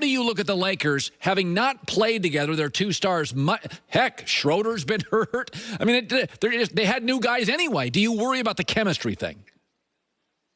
do you look at the Lakers having not played together, their two stars? Heck, Schroeder's been hurt. I mean, they had new guys anyway. Do you worry about the chemistry thing?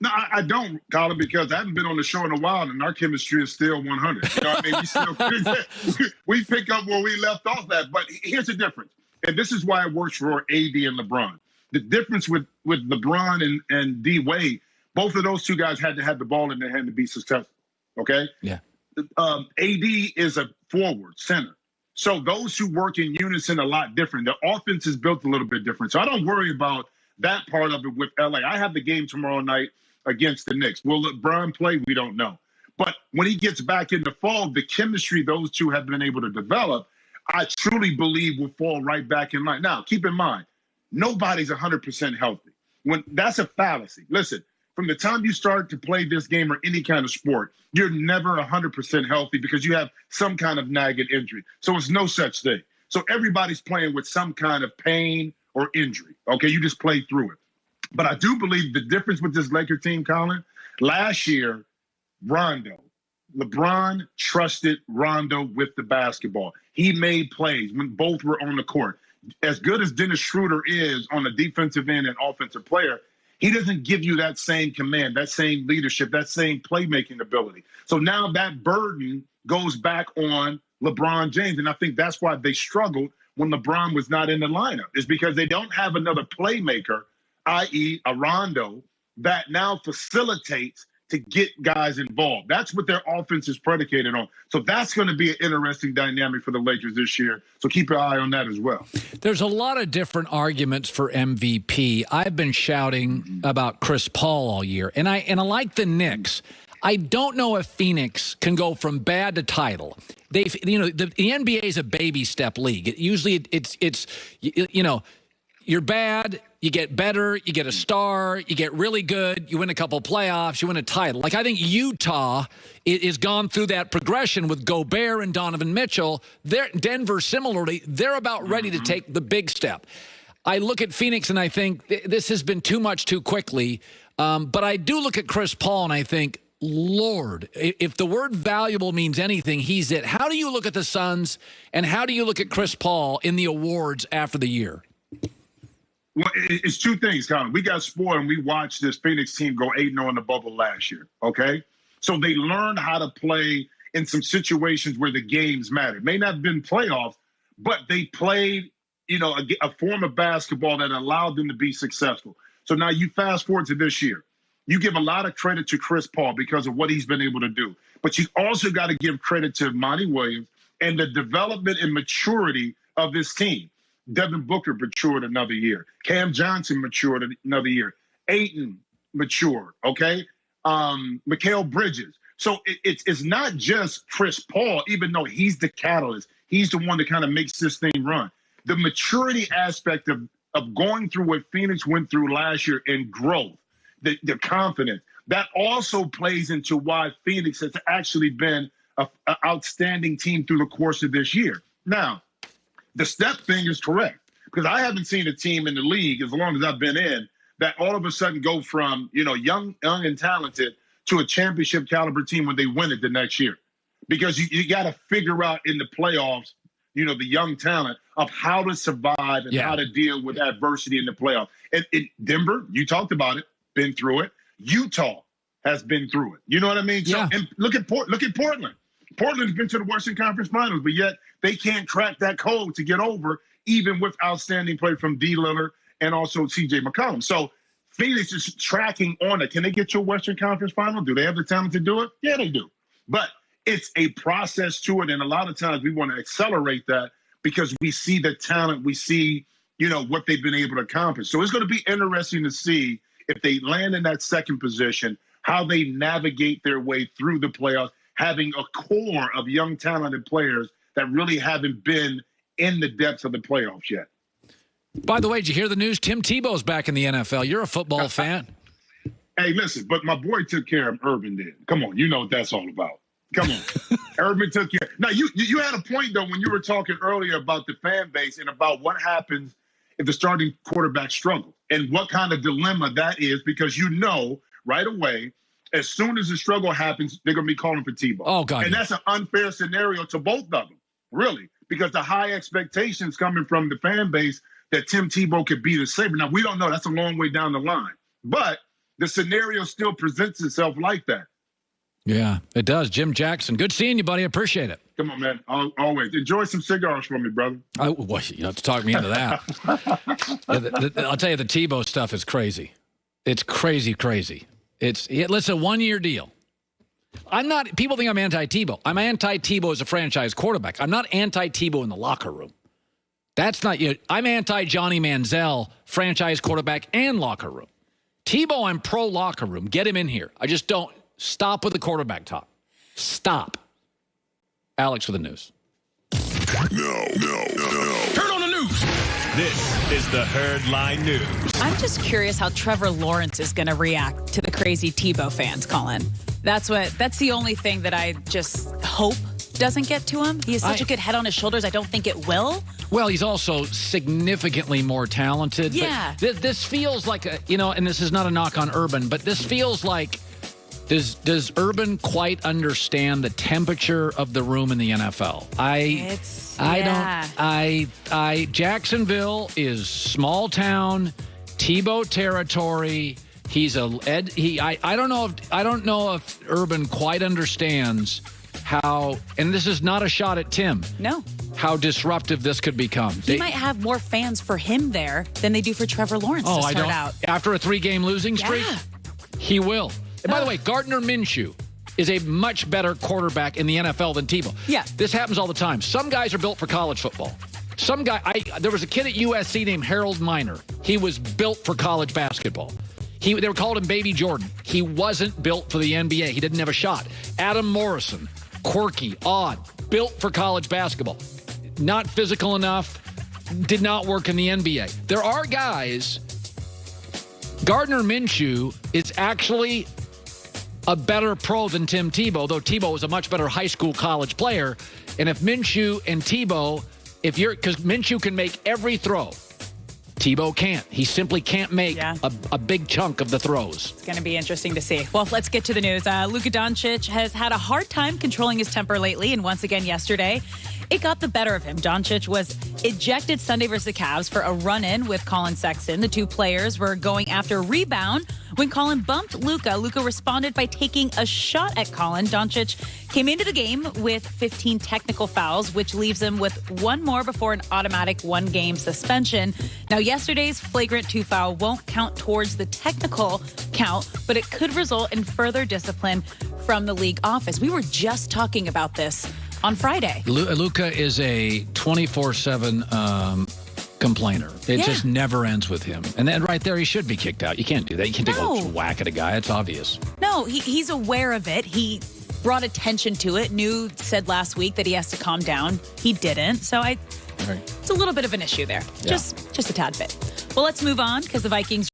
No, I don't, Colin, because I haven't been on the show in a while, and our chemistry is still 100. You know what I mean? We pick up where we left off at. But here's the difference, and this is why it works for AD and LeBron. The difference with LeBron and D Wade, both of those two guys had to have the ball in their hand to be successful. Okay? Yeah. AD is a forward center. So those who work in unison a lot different. The offense is built a little bit different. So I don't worry about that part of it with LA. I have the game tomorrow night against the Knicks. Will LeBron play? We don't know. But when he gets back in the fall, the chemistry those two have been able to develop, I truly believe will fall right back in line. Now, keep in mind, nobody's 100% healthy. That's a fallacy. Listen, from the time you start to play this game or any kind of sport, you're never 100% healthy because you have some kind of nagging injury. So it's no such thing. So everybody's playing with some kind of pain or injury. Okay, you just play through it. But I do believe the difference with this Laker team, Colin, last year, LeBron trusted Rondo with the basketball. He made plays when both were on the court. As good as Dennis Schroeder is on the defensive end and offensive player, he doesn't give you that same command, that same leadership, that same playmaking ability. So now that burden goes back on LeBron James. And I think that's why they struggled when LeBron was not in the lineup, is because they don't have another playmaker, i.e. a Rondo, that now facilitates to get guys involved. That's what their offense is predicated on. So that's going to be an interesting dynamic for the Lakers this year. So keep your eye on that as well. There's a lot of different arguments for MVP. I've been shouting about Chris Paul all year, and I like the Knicks. I don't know if Phoenix can go from bad to title. The NBA is a baby step league. It's you're bad, you get better, you get a star, you get really good, you win a couple playoffs, you win a title. Like, I think Utah is gone through that progression with Gobert and Donovan Mitchell. Denver, similarly, they're about ready to take the big step. I look at Phoenix and I think this has been too much too quickly. But I do look at Chris Paul and I think, Lord, if the word valuable means anything, he's it. How do you look at the Suns, and how do you look at Chris Paul in the awards after the year? Well, it's two things, Colin. We got spoiled and we watched this Phoenix team go 8-0 in the bubble last year, okay? So they learned how to play in some situations where the games mattered. May not have been playoffs, but they played, a form of basketball that allowed them to be successful. So now you fast forward to this year. You give a lot of credit to Chris Paul because of what he's been able to do. But you also got to give credit to Monty Williams and the development and maturity of this team. Devin Booker matured another year. Cam Johnson matured another year. Ayton matured, okay? Mikal Bridges. So it's not just Chris Paul, even though he's the catalyst. He's the one that kind of makes this thing run. The maturity aspect of going through what Phoenix went through last year and growth, the confidence, that also plays into why Phoenix has actually been an outstanding team through the course of this year. Now, the step thing is correct, because I haven't seen a team in the league, as long as I've been in, that all of a sudden go from, young and talented to a championship caliber team when they win it the next year. Because you got to figure out in the playoffs, the young talent of how to survive and how to deal with adversity in the playoffs. And Denver, you talked about it, been through it. Utah has been through it. You know what I mean? Yeah. So, and look at Portland. Portland's been to the Western Conference Finals, but yet they can't crack that code to get over, even with outstanding play from D. Lillard and also C.J. McCollum. So Phoenix is tracking on it. Can they get to a Western Conference Final? Do they have the talent to do it? Yeah, they do. But it's a process to it, and a lot of times we want to accelerate that because we see the talent, we see, what they've been able to accomplish. So it's going to be interesting to see if they land in that second position, how they navigate their way through the playoffs, having a core of young, talented players that really haven't been in the depths of the playoffs yet. By the way, did you hear the news? Tim Tebow's back in the NFL. You're a football fan. Hey, listen, but my boy took care of Urban did. Come on, you know what that's all about. Come on. Urban took care. Now, you had a point, though, when you were talking earlier about the fan base and about what happens if the starting quarterback struggles and what kind of dilemma that is, because right away, As soon as the struggle happens, they're going to be calling for Tebow. Oh, God. And that's an unfair scenario to both of them, really, because the high expectations coming from the fan base that Tim Tebow could be the savior. Now, we don't know. That's a long way down the line. But the scenario still presents itself like that. Yeah, it does. Jim Jackson, good seeing you, buddy. I appreciate it. Come on, man. Always. Enjoy some cigars from me, brother. Well, you have to talk me into that. I'll tell you, the Tebow stuff is crazy. It's crazy. It's a one-year deal. People think I'm anti-Tebow. I'm anti-Tebow as a franchise quarterback. I'm not anti-Tebow in the locker room. That's not you. I'm anti-Johnny Manziel, franchise quarterback and locker room. Tebow, I'm pro locker room. Get him in here. I just don't. Stop with the quarterback talk. Stop. Alex with the news. No. Turn on the news. This is the Herd Line News. I'm just curious how Trevor Lawrence is going to react to the crazy Tebow fans, Colin. That's the only thing that I just hope doesn't get to him. He has such a good head on his shoulders. I don't think it will. Well, he's also significantly more talented. Yeah. But this feels like and this is not a knock on Urban, but this feels like does Urban quite understand the temperature of the room in the NFL? Jacksonville is small town, Tebow territory. I don't know if Urban quite understands how, and this is not a shot at Tim. No. How disruptive this could become. He might have more fans for him there than they do for Trevor Lawrence to start out. After a 3-game losing streak, he will. And by the way, Gardner Minshew is a much better quarterback in the NFL than Tebow. Yeah. This happens all the time. Some guys are built for college football. There was a kid at USC named Harold Miner. He was built for college basketball. They were called him Baby Jordan. He wasn't built for the NBA. He didn't have a shot. Adam Morrison, quirky, odd, built for college basketball. Not physical enough, did not work in the NBA. There are guys. Gardner Minshew is actually a better pro than Tim Tebow, though Tebow was a much better high school college player. And if Minshew and Tebow, because Minshew can make every throw, Tebow can't. He simply can't make a big chunk of the throws. It's going to be interesting to see. Well, let's get to the news. Luka Doncic has had a hard time controlling his temper lately, and once again yesterday, it got the better of him. Doncic was ejected Sunday versus the Cavs for a run-in with Colin Sexton. The two players were going after a rebound when Colin bumped Luka. Luka responded by taking a shot at Colin. Doncic came into the game with 15 technical fouls, which leaves him with one more before an automatic 1-game suspension. Now, yesterday's flagrant 2 foul won't count towards the technical count, but it could result in further discipline from the league office. We were just talking about this on Friday. Luka is a 24/7 complainer. It just never ends with him. And then right there, he should be kicked out. You can't do that. You can't take a whack at a guy. It's obvious. No, he's aware of it. He brought attention to it. Said last week that he has to calm down. He didn't. So it's a little bit of an issue there. Yeah. Just a tad bit. Well, let's move on because the Vikings